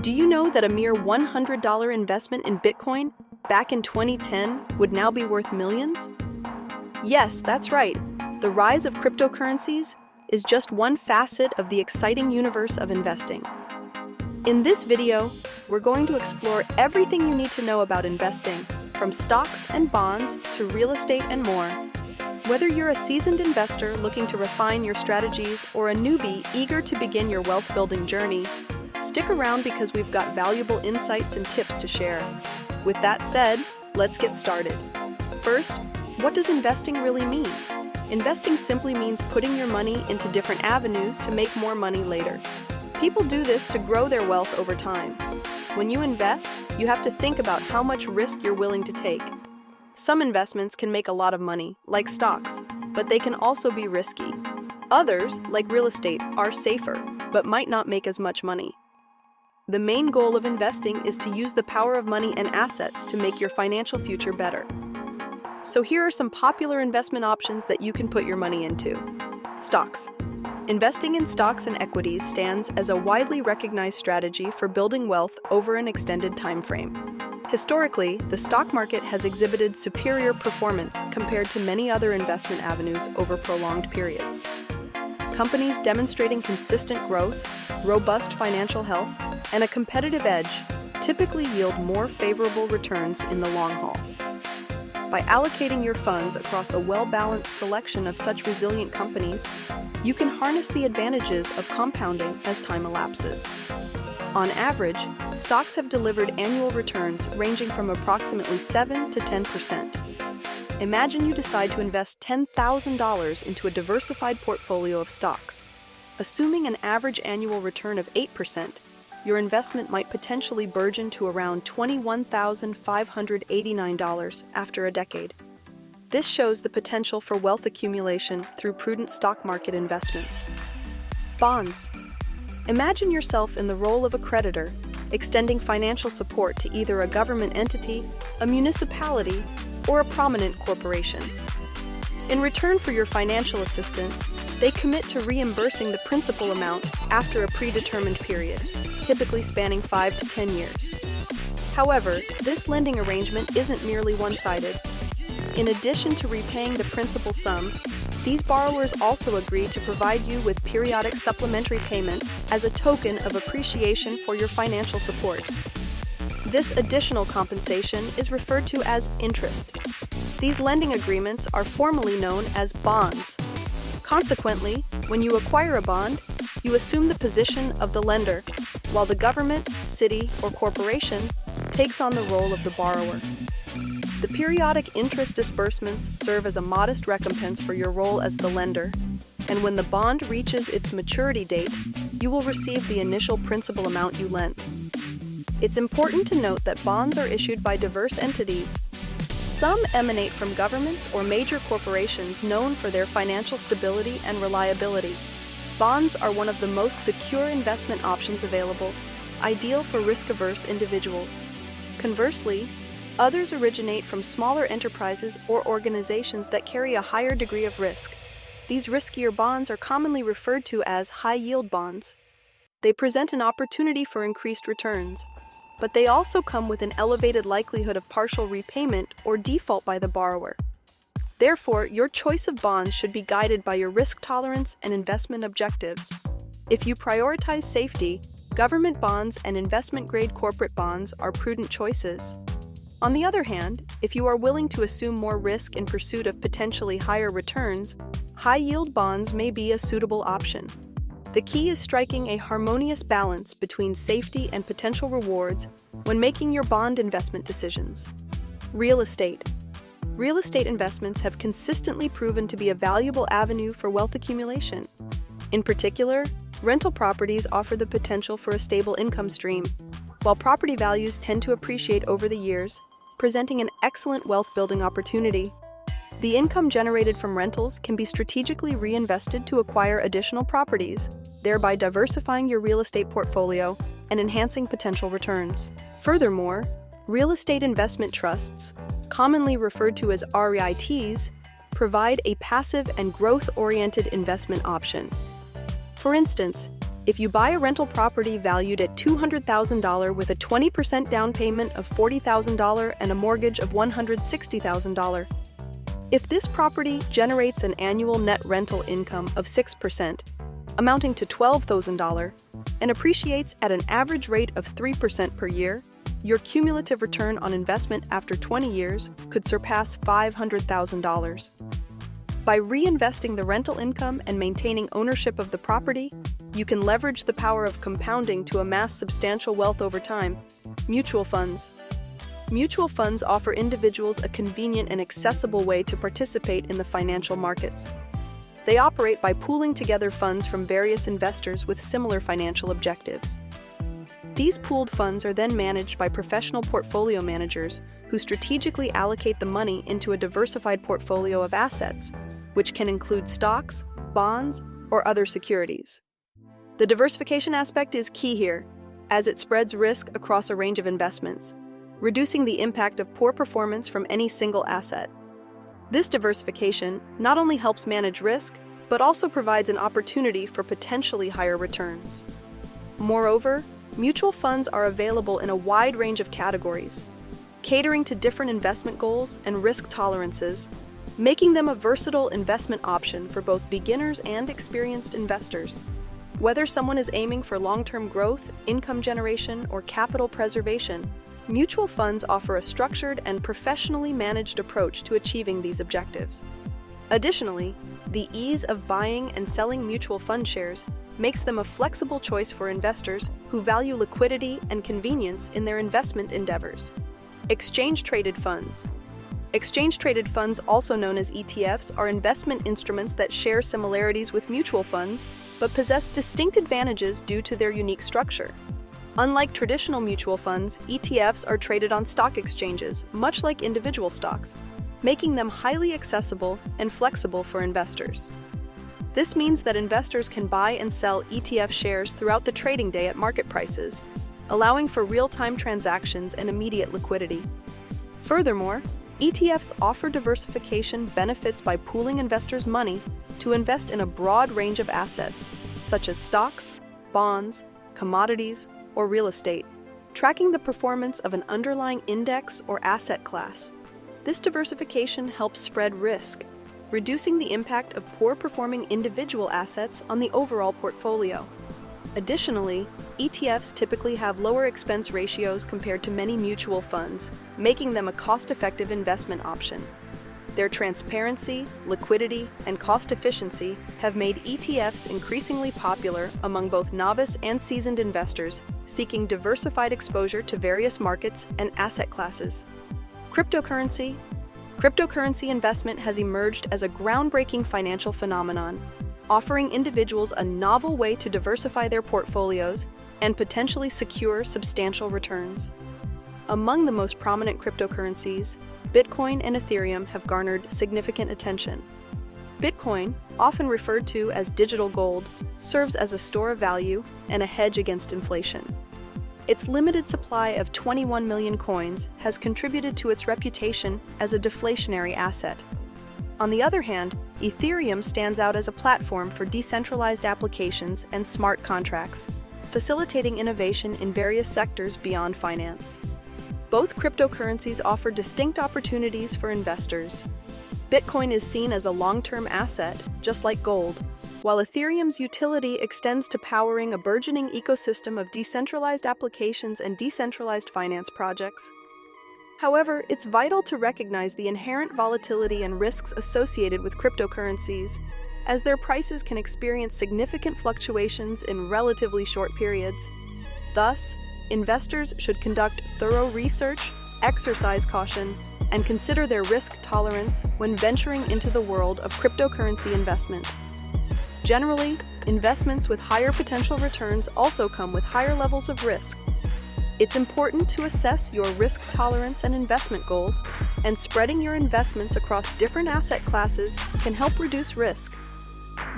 Do you know that a mere $100 investment in Bitcoin back in 2010 would now be worth millions? Yes, that's right. The rise of cryptocurrencies is just one facet of the exciting universe of investing. In this video, we're going to explore everything you need to know about investing, from stocks and bonds to real estate and more. Whether you're a seasoned investor looking to refine your strategies or a newbie eager to begin your wealth-building journey, stick around because we've got valuable insights and tips to share. With that said, let's get started. First, what does investing really mean? Investing simply means putting your money into different avenues to make more money later. People do this to grow their wealth over time. When you invest, you have to think about how much risk you're willing to take. Some investments can make a lot of money, like stocks, but they can also be risky. Others, like real estate, are safer, but might not make as much money. The main goal of investing is to use the power of money and assets to make your financial future better. So here are some popular investment options that you can put your money into. Stocks. Investing in stocks and equities stands as a widely recognized strategy for building wealth over an extended time frame. Historically, the stock market has exhibited superior performance compared to many other investment avenues over prolonged periods. Companies demonstrating consistent growth, robust financial health, and a competitive edge typically yield more favorable returns in the long haul. By allocating your funds across a well-balanced selection of such resilient companies, you can harness the advantages of compounding as time elapses. On average, stocks have delivered annual returns ranging from approximately 7 to 10%. Imagine you decide to invest $10,000 into a diversified portfolio of stocks. Assuming an average annual return of 8%, your investment might potentially burgeon to around $21,589 after a decade. This shows the potential for wealth accumulation through prudent stock market investments. Bonds. Imagine yourself in the role of a creditor, extending financial support to either a government entity, a municipality, or a prominent corporation. In return for your financial assistance, they commit to reimbursing the principal amount after a predetermined period, typically spanning 5 to 10 years. However, this lending arrangement isn't merely one-sided. In addition to repaying the principal sum, these borrowers also agree to provide you with periodic supplementary payments as a token of appreciation for your financial support. This additional compensation is referred to as interest. These lending agreements are formally known as bonds. Consequently, when you acquire a bond, you assume the position of the lender, while the government, city, or corporation takes on the role of the borrower. The periodic interest disbursements serve as a modest recompense for your role as the lender, and when the bond reaches its maturity date, you will receive the initial principal amount you lent. It's important to note that bonds are issued by diverse entities. Some emanate from governments or major corporations known for their financial stability and reliability. Bonds are one of the most secure investment options available, ideal for risk-averse individuals. Conversely, others originate from smaller enterprises or organizations that carry a higher degree of risk. These riskier bonds are commonly referred to as high-yield bonds. They present an opportunity for increased returns, but they also come with an elevated likelihood of partial repayment or default by the borrower. Therefore, your choice of bonds should be guided by your risk tolerance and investment objectives. If you prioritize safety, government bonds and investment-grade corporate bonds are prudent choices. On the other hand, if you are willing to assume more risk in pursuit of potentially higher returns, high-yield bonds may be a suitable option. The key is striking a harmonious balance between safety and potential rewards when making your bond investment decisions. Real estate. Real estate investments have consistently proven to be a valuable avenue for wealth accumulation. In particular, rental properties offer the potential for a stable income stream, while property values tend to appreciate over the years, presenting an excellent wealth-building opportunity. The income generated from rentals can be strategically reinvested to acquire additional properties, thereby diversifying your real estate portfolio and enhancing potential returns. Furthermore, real estate investment trusts, commonly referred to as REITs, provide a passive and growth-oriented investment option. For instance, If you buy a rental property valued at $200,000 with a 20% down payment of $40,000 and a mortgage of $160,000, if this property generates an annual net rental income of 6%, amounting to $12,000, and appreciates at an average rate of 3% per year, your cumulative return on investment after 20 years could surpass $500,000. By reinvesting the rental income and maintaining ownership of the property, you can leverage the power of compounding to amass substantial wealth over time. Mutual funds. Mutual funds offer individuals a convenient and accessible way to participate in the financial markets. They operate by pooling together funds from various investors with similar financial objectives. These pooled funds are then managed by professional portfolio managers who strategically allocate the money into a diversified portfolio of assets, which can include stocks, bonds, or other securities. The diversification aspect is key here, as it spreads risk across a range of investments, reducing the impact of poor performance from any single asset. This diversification not only helps manage risk, but also provides an opportunity for potentially higher returns. Moreover, mutual funds are available in a wide range of categories, catering to different investment goals and risk tolerances, making them a versatile investment option for both beginners and experienced investors. Whether someone is aiming for long-term growth, income generation, or capital preservation, mutual funds offer a structured and professionally managed approach to achieving these objectives. Additionally, the ease of buying and selling mutual fund shares makes them a flexible choice for investors who value liquidity and convenience in their investment endeavors. Exchange-traded funds. Exchange-traded funds, also known as ETFs, are investment instruments that share similarities with mutual funds, but possess distinct advantages due to their unique structure. Unlike traditional mutual funds, ETFs are traded on stock exchanges, much like individual stocks, making them highly accessible and flexible for investors. This means that investors can buy and sell ETF shares throughout the trading day at market prices, allowing for real-time transactions and immediate liquidity. Furthermore, ETFs offer diversification benefits by pooling investors' money to invest in a broad range of assets, such as stocks, bonds, commodities, or real estate, tracking the performance of an underlying index or asset class. This diversification helps spread risk, reducing the impact of poor-performing individual assets on the overall portfolio. Additionally, ETFs typically have lower expense ratios compared to many mutual funds, making them a cost-effective investment option. Their transparency, liquidity, and cost efficiency have made ETFs increasingly popular among both novice and seasoned investors seeking diversified exposure to various markets and asset classes. Cryptocurrency. Cryptocurrency investment has emerged as a groundbreaking financial phenomenon, offering individuals a novel way to diversify their portfolios and potentially secure substantial returns. Among the most prominent cryptocurrencies, Bitcoin and Ethereum have garnered significant attention. Bitcoin, often referred to as digital gold, serves as a store of value and a hedge against inflation. Its limited supply of 21 million coins has contributed to its reputation as a deflationary asset. On the other hand, Ethereum stands out as a platform for decentralized applications and smart contracts, facilitating innovation in various sectors beyond finance. Both cryptocurrencies offer distinct opportunities for investors. Bitcoin is seen as a long-term asset, just like gold, while Ethereum's utility extends to powering a burgeoning ecosystem of decentralized applications and decentralized finance projects. However, it's vital to recognize the inherent volatility and risks associated with cryptocurrencies, as their prices can experience significant fluctuations in relatively short periods. Thus, investors should conduct thorough research, exercise caution, and consider their risk tolerance when venturing into the world of cryptocurrency investment. Generally, investments with higher potential returns also come with higher levels of risk. It's important to assess your risk tolerance and investment goals, and spreading your investments across different asset classes can help reduce risk.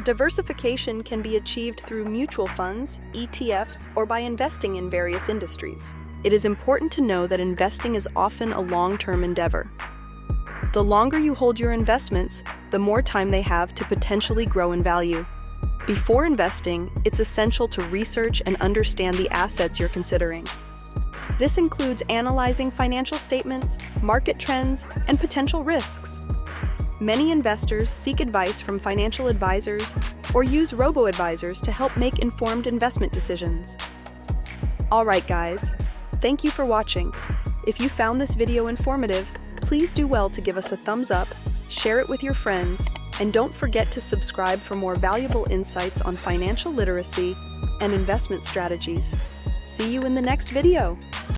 Diversification can be achieved through mutual funds, ETFs, or by investing in various industries. It is important to know that investing is often a long-term endeavor. The longer you hold your investments, the more time they have to potentially grow in value. Before investing, it's essential to research and understand the assets you're considering. This includes analyzing financial statements, market trends, and potential risks. Many investors seek advice from financial advisors or use robo-advisors to help make informed investment decisions. All right, guys, thank you for watching. If you found this video informative, please do well to give us a thumbs up, share it with your friends, and don't forget to subscribe for more valuable insights on financial literacy and investment strategies. See you in the next video.